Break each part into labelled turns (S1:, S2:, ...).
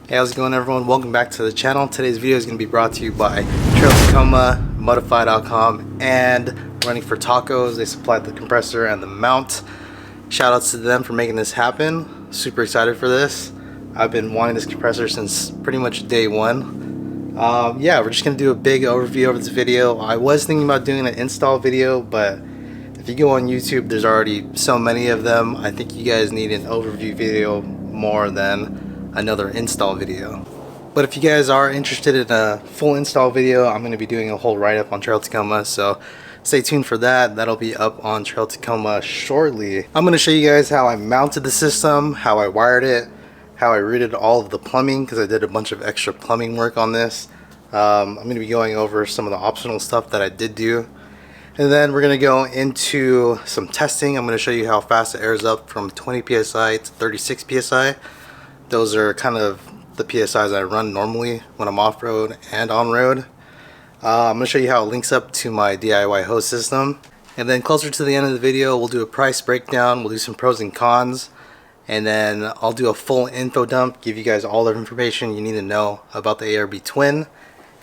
S1: Hey, how's it going, everyone? Welcome back to the channel. Today's video is going to be brought to you by Trail Tacoma, Modify.com, and Running for Tacos. They supplied the compressor and the mount. Shout outs to them for making this happen. Super excited for this. I've been wanting this compressor since pretty much day one. Yeah, we're just going to do a big overview of this video. I was thinking about doing an install video, but if you go on YouTube, there's already so many of them. I think you guys need an overview video more than another install video. But if you guys are interested in a full install video, I'm going to be doing a whole write-up on Trail Tacoma, so stay tuned for that. That'll be up on Trail Tacoma shortly. I'm going to show you guys how I mounted the system, how I wired it, how I routed all of the plumbing, because I did a bunch of extra plumbing work on this. I'm going to be going over some of the optional stuff that I did do, and then we're going to go into some testing. I'm going to show you how fast it airs up from 20 psi to 36 psi. Those are kind of the PSIs I run normally when I'm off-road and on-road. I'm going to show you how it links up to my DIY hose system. And then closer to the end of the video, we'll do a price breakdown, we'll do some pros and cons, and then I'll do a full info dump, give you guys all the information you need to know about the ARB Twin,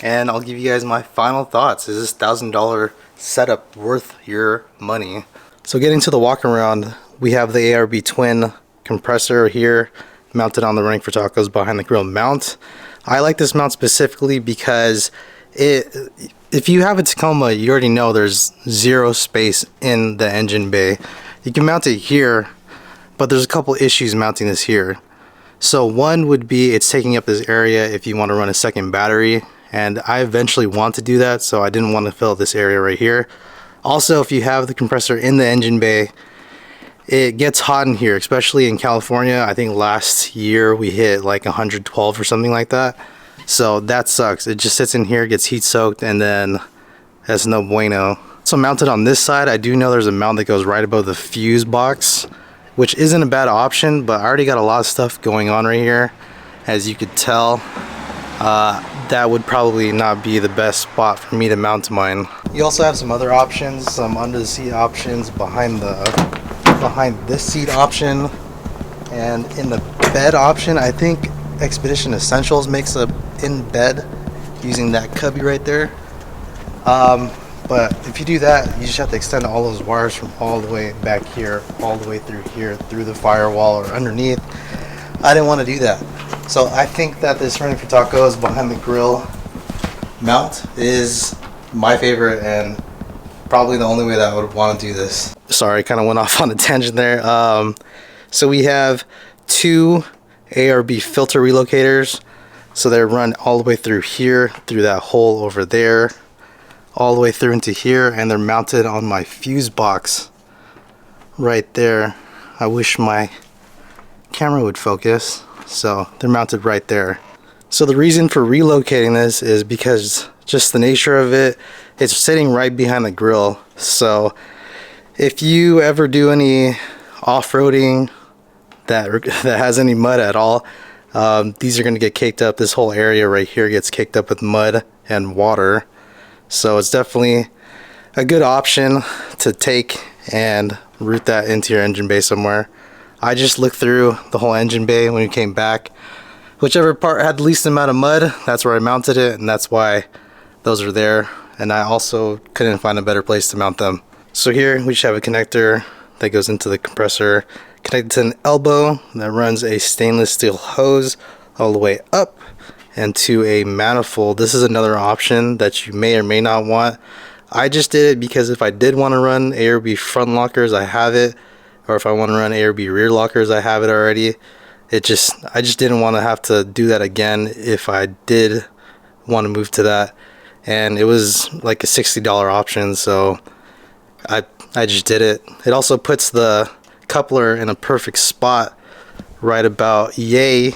S1: and I'll give you guys my final thoughts. Is this $1,000 setup worth your money? So getting to the walk around, we have the ARB Twin compressor here, mounted on the Running for Tacos behind the grill mount. I like this mount specifically because if you have a Tacoma, you already know there's zero space in the engine bay. You can mount it here, but there's a couple issues mounting this here. So one would be it's taking up this area if you want to run a second battery, and I eventually want to do that, so I didn't want to fill this area right here. Also, if you have the compressor in the engine bay, it gets hot in here, especially in California. I think last year we hit like 112 or something like that. So that sucks. It just sits in here, gets heat soaked, and then that's no bueno. So mounted on this side, I do know there's a mount that goes right above the fuse box, which isn't a bad option, but I already got a lot of stuff going on right here. As you could tell, that would probably not be the best spot for me to mount mine. You also have some other options, some under the seat options behind this seat option, and in the bed option, I think Expedition Essentials makes a in bed using that cubby right there. But if you do that, you just have to extend all those wires from all the way back here, all the way through here, through the firewall or underneath. I didn't want to do that, so I think that this Running for Tacos behind the grill mount is my favorite and probably the only way that I would want to do this. Sorry, kind of went off on a tangent there. So we have two ARB filter relocators. So they run all the way through here, through that hole over there, all the way through into here, and they're mounted on my fuse box right there. I wish my camera would focus. So they're mounted right there. So the reason for relocating this is because just the nature of it, it's sitting right behind the grill. So if you ever do any off-roading that has any mud at all, these are going to get caked up. This whole area right here gets caked up with mud and water. So it's definitely a good option to take and route that into your engine bay somewhere. I just looked through the whole engine bay when we came back. Whichever part had the least amount of mud, that's where I mounted it, and that's why those are there. And I also couldn't find a better place to mount them. So here we just have a connector that goes into the compressor, connected to an elbow that runs a stainless steel hose all the way up and to a manifold. This is another option that you may or may not want. I just did it because if I did want to run ARB front lockers, I have it, or if I want to run ARB rear lockers, I have it already. I just didn't want to have to do that again if I did want to move to that, and it was like a $60 option, so I just did it. It also puts the coupler in a perfect spot right about yay,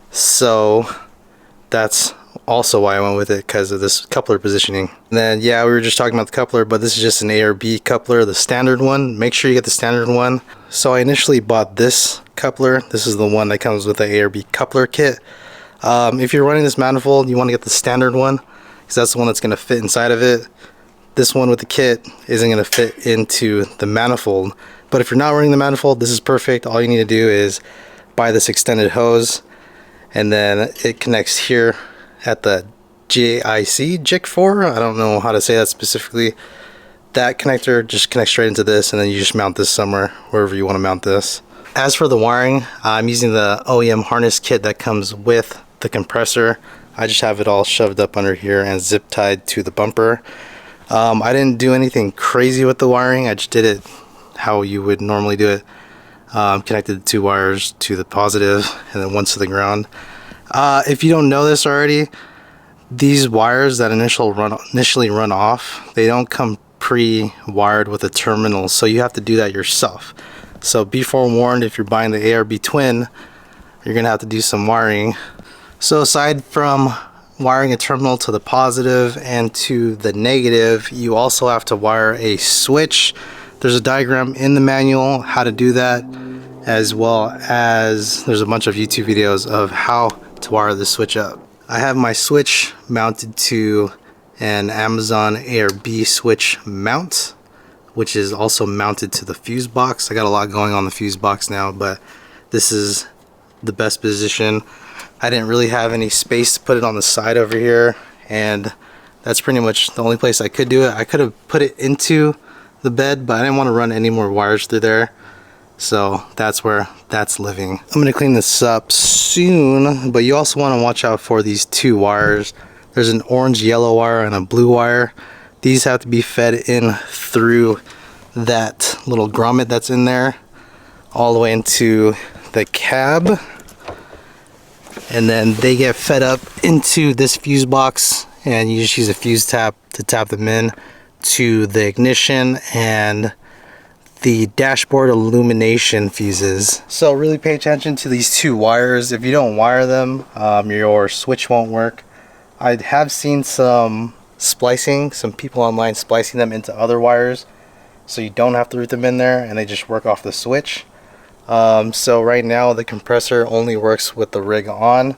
S1: so that's also why I went with it, because of this coupler positioning. And then yeah, we were just talking about the coupler, but this is just an ARB coupler, the standard one. Make sure you get the standard one. So I initially bought this coupler. This is the one that comes with the ARB coupler kit. If you're running this manifold, you want to get the standard one, because that's the one that's going to fit inside of it. This one with the kit isn't going to fit into the manifold, but if you're not running the manifold, this is perfect. All you need to do is buy this extended hose and then it connects here at the JIC 4. I don't know how to say that specifically. That connector just connects straight into this, and then you just mount this somewhere, wherever you want to mount this. As for the wiring, I'm using the OEM harness kit that comes with the compressor. I just have it all shoved up under here and zip tied to the bumper. I didn't do anything crazy with the wiring. I just did it how you would normally do it. Connected the 2 wires to the positive and then 1 to the ground. If you don't know this already, these wires that initially run off, they don't come pre-wired with a terminal, so you have to do that yourself. So be forewarned, if you're buying the ARB Twin, you're gonna have to do some wiring. So aside from wiring a terminal to the positive and to the negative, you also have to wire a switch. There's a diagram in the manual how to do that, as well as there's a bunch of YouTube videos of how to wire the switch up. I have my switch mounted to an Amazon ARB switch mount, which is also mounted to the fuse box. I got a lot going on the fuse box now, but this is the best position. I didn't really have any space to put it on the side over here, and that's pretty much the only place I could do it. I could have put it into the bed, but I didn't want to run any more wires through there, so that's where that's living. I'm going to clean this up soon, but you also want to watch out for these 2 wires. There's an orange yellow wire and a blue wire. These have to be fed in through that little grommet that's in there all the way into the cab, and then they get fed up into this fuse box, and you just use a fuse tap to tap them in to the ignition and the dashboard illumination fuses. So really pay attention to these 2 wires. If you don't wire them, your switch won't work. I have seen some splicing, some people online splicing them into other wires, so you don't have to route them in there and they just work off the switch. So right now the compressor only works with the rig on.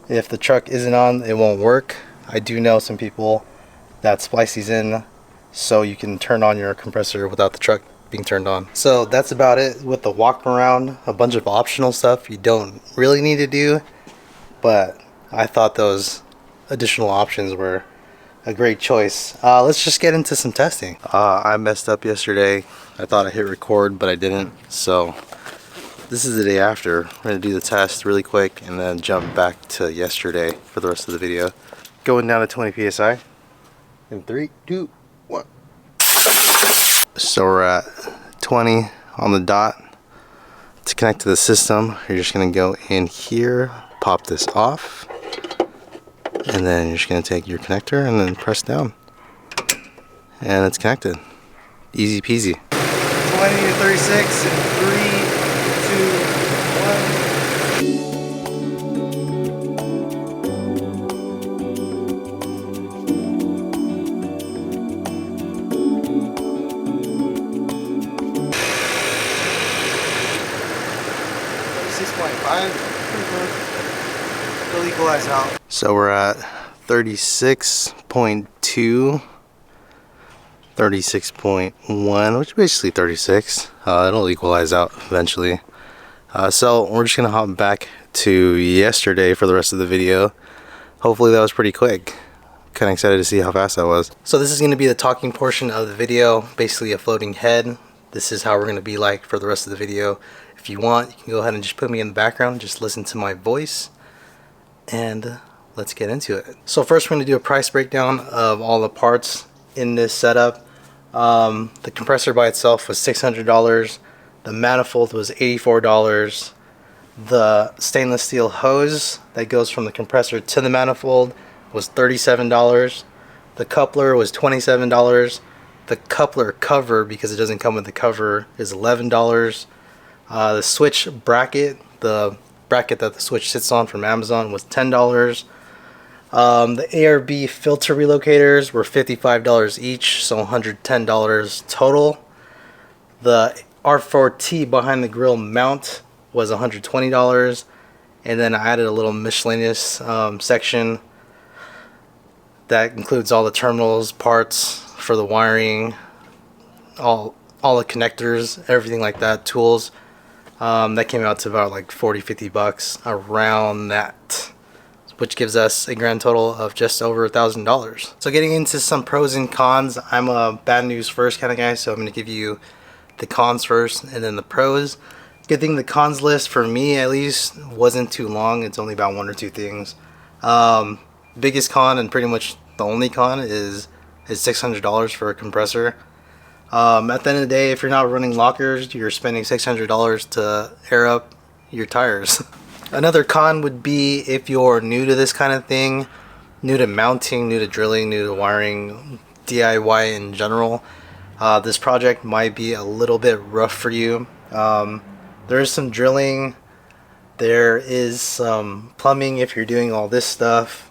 S1: If the truck isn't on, it won't work. I do know some people that splice these in so you can turn on your compressor without the truck being turned on. So that's about it with the walk around. A bunch of optional stuff you don't really need to do, but I thought those additional options were a great choice. Let's just get into some testing. I messed up yesterday. I thought I hit record, but I didn't. So this is the day after. We're gonna do the test really quick and then jump back to yesterday for the rest of the video. Going down to 20 psi in 3, 2, 1. So we're at 20 on the dot. To connect to the system, you're just gonna go in here, pop this off, and then you're just going to take your connector and then press down, and it's connected. Easy peasy. 20 to 36 in 36.5. It'll equalize out. So we're at 36.2, 36.1, which is basically 36. It'll equalize out eventually. So we're just gonna hop back to yesterday for the rest of the video. Hopefully that was pretty quick. Kind of excited to see how fast that was. So this is gonna be the talking portion of the video, basically a floating head. This is how we're gonna be like for the rest of the video. If you want, you can go ahead and just put me in the background, just listen to my voice, and let's get into it. So first we're going to do a price breakdown of all the parts in this setup. The compressor by itself was $600. The manifold was $84. The stainless steel hose that goes from the compressor to the manifold was $37. The coupler was $27. The coupler cover, because it doesn't come with the cover, is $11. The switch bracket, the bracket that the switch sits on from Amazon, was $10. The ARB filter relocators were $55 each, so $110 total. The R4T behind the grill mount was $120, and then I added a little miscellaneous section that includes all the terminals, parts for the wiring, all the connectors, everything like that, tools. That came out to about like 40-50 bucks around that, which gives us a grand total of just over $1,000. So getting into some pros and cons, I'm a bad news first kind of guy, so I'm going to give you the cons first and then the pros. Good thing the cons list for me at least wasn't too long. It's only about 1 or 2 things. Biggest con and pretty much the only con is $600 for a compressor. At the end of the day, if you're not running lockers, you're spending $600 to air up your tires. Another con would be if you're new to this kind of thing, new to mounting, new to drilling, new to wiring, DIY in general, this project might be a little bit rough for you. There is some drilling, there is some plumbing if you're doing all this stuff,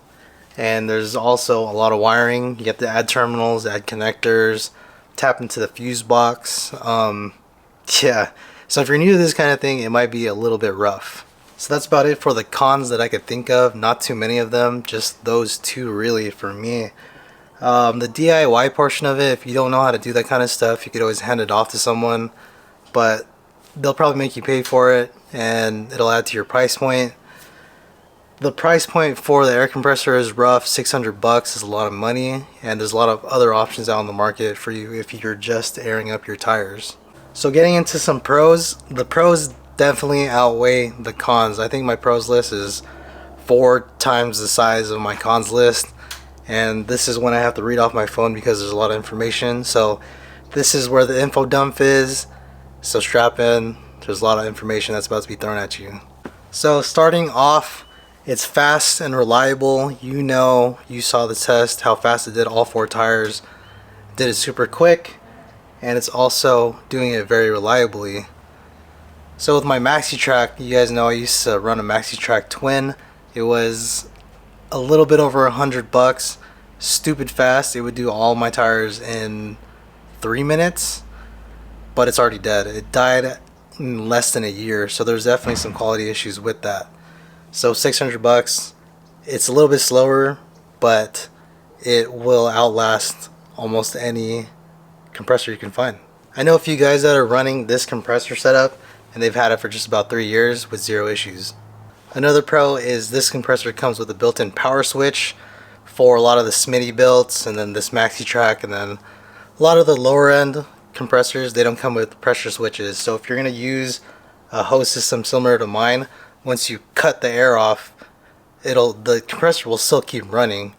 S1: and there's also a lot of wiring. You have to add terminals, add connectors, tap into the fuse box. Yeah, so if you're new to this kind of thing, it might be a little bit rough. So that's about it for the cons that I could think of. Not too many of them, just those 2 really for me. The DIY portion of it, if you don't know how to do that kind of stuff, you could always hand it off to someone, but they'll probably make you pay for it and it'll add to your price point. The price point for the air compressor is rough. 600 bucks is a lot of money, and there's a lot of other options out on the market for you if you're just airing up your tires. So getting into some pros, the pros definitely outweigh the cons. I think my pros list is 4 times the size of my cons list, and this is when I have to read off my phone because there's a lot of information. So this is where the info dump is, so strap in. There's a lot of information that's about to be thrown at you. So starting off, it's fast and reliable. You know, you saw the test, how fast it did all 4 tires. It did it super quick, and it's also doing it very reliably. So with my MaxiTrack, you guys know I used to run a MaxiTrack Twin. It was a little bit over 100 bucks. Stupid fast. It would do all my tires in 3 minutes, but it's already dead. It died in less than a year, so there's definitely some quality issues with that. So 600 bucks. It's a little bit slower, but it will outlast almost any compressor you can find. I know a few guys that are running this compressor setup, and they've had it for just about 3 years with 0 issues. Another pro is this compressor comes with a built-in power switch for a lot of the Smitty builds, and then this MaxiTrack, and then a lot of the lower end compressors, they don't come with pressure switches. So if you're going to use a hose system similar to mine, once you cut the air off, the compressor will still keep running.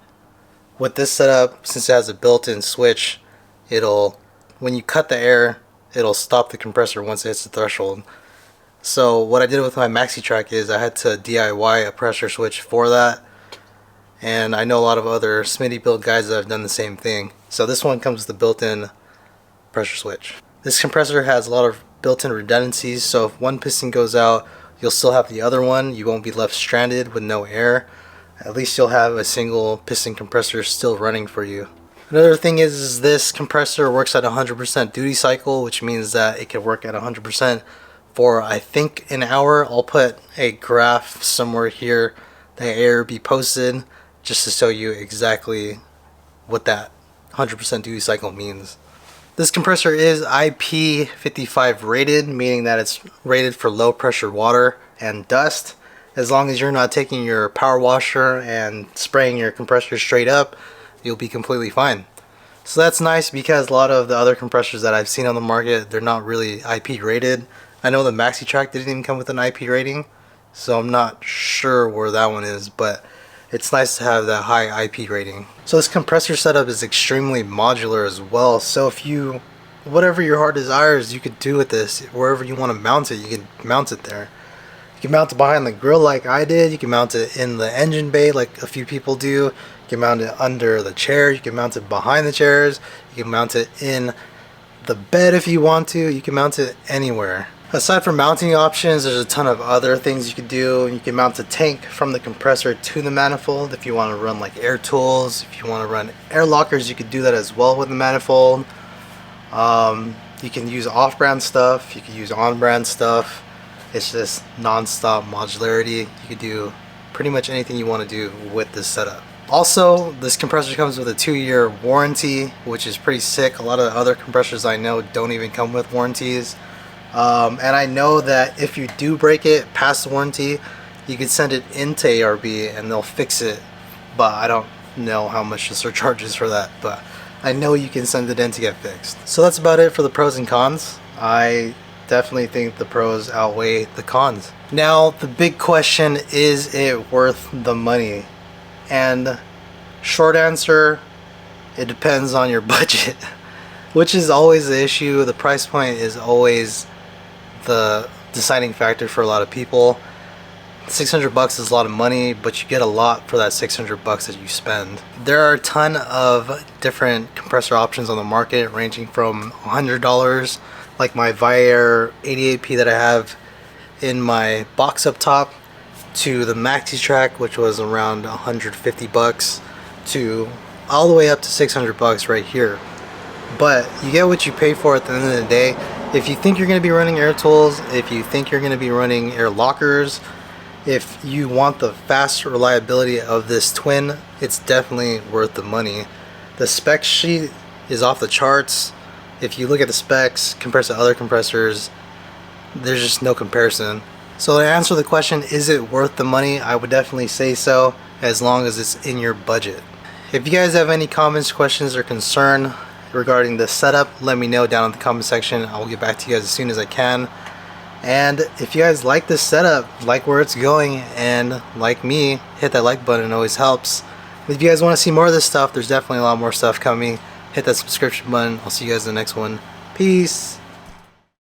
S1: With this setup, since it has a built-in switch, when you cut the air, it'll stop the compressor once it hits the threshold. So what I did with my MaxiTrack is I had to DIY a pressure switch for that, and I know a lot of other Smitty build guys that have done the same thing. So this one comes with a built-in pressure switch. This compressor has a lot of built-in redundancies, so if one piston goes out, you'll still have the other one. You won't be left stranded with no air. At least you'll have a single piston compressor still running for you. Another thing is this compressor works at 100% duty cycle, which means that it can work at 100% for I think an hour. I'll put a graph somewhere here that ARB posted just to show you exactly what that 100% duty cycle means. This compressor is IP55 rated, meaning that it's rated for low pressure water and dust. As long as you're not taking your power washer and spraying your compressor straight up, you'll be completely fine. So that's nice, because a lot of the other compressors that I've seen on the market, they're not really IP rated. I know the MaxiTrack didn't even come with an IP rating, so I'm not sure where that one is, but it's nice to have that high IP rating. So this compressor setup is extremely modular as well, so if you, whatever your heart desires, you could do with this. Wherever you want to mount it, you can mount it there. You can mount it behind the grill like I did. You can mount it in the engine bay like a few people do. You can mount it under the chair. You can mount it behind the chairs. You can mount it in the bed if you want to. You can mount it anywhere. Aside from mounting options, there's a ton of other things you could do. You can mount a tank from the compressor to the manifold if you want to run like air tools. If you want to run air lockers, you could do that as well with the manifold. You can use off-brand stuff. You can use on-brand stuff. It's just non-stop modularity. You could do pretty much anything you want to do with this setup. Also, this compressor comes with a 2-year warranty, which is pretty sick. A lot of the other compressors I know don't even come with warranties. And I know that if you do break it past the warranty, you can send it into ARB and they'll fix it, but I don't know how much the surcharge is for that, but I know you can send it in to get fixed. So that's about it for the pros and cons. I definitely think the pros outweigh the cons. Now the big question, is it worth the money? And short answer, it depends on your budget, which is always the issue. The price point is always the deciding factor for a lot of people. 600 bucks is a lot of money, but you get a lot for that 600 bucks that you spend. There are a ton of different compressor options on the market, ranging from $100, like my Viair 88P that I have in my box up top, to the Maxi Track, which was around 150 bucks, to all the way up to 600 bucks right here. But you get what you pay for at the end of the day. If you think you're going to be running air tools, if you think you're going to be running air lockers, if you want the fast reliability of this twin, it's definitely worth the money. The spec sheet is off the charts. If you look at the specs compared to other compressors, there's just no comparison. So to answer the question, is it worth the money? I would definitely say so, as long as it's in your budget. If you guys have any comments, questions, or concern regarding this setup, let me know down in the comment section. I will get back to you guys as soon as I can. And if you guys like this setup, like where it's going, and like me, hit that like button, it always helps. If you guys want to see more of this stuff, there's definitely a lot more stuff coming. Hit that subscription button. I'll see you guys in the next one. Peace.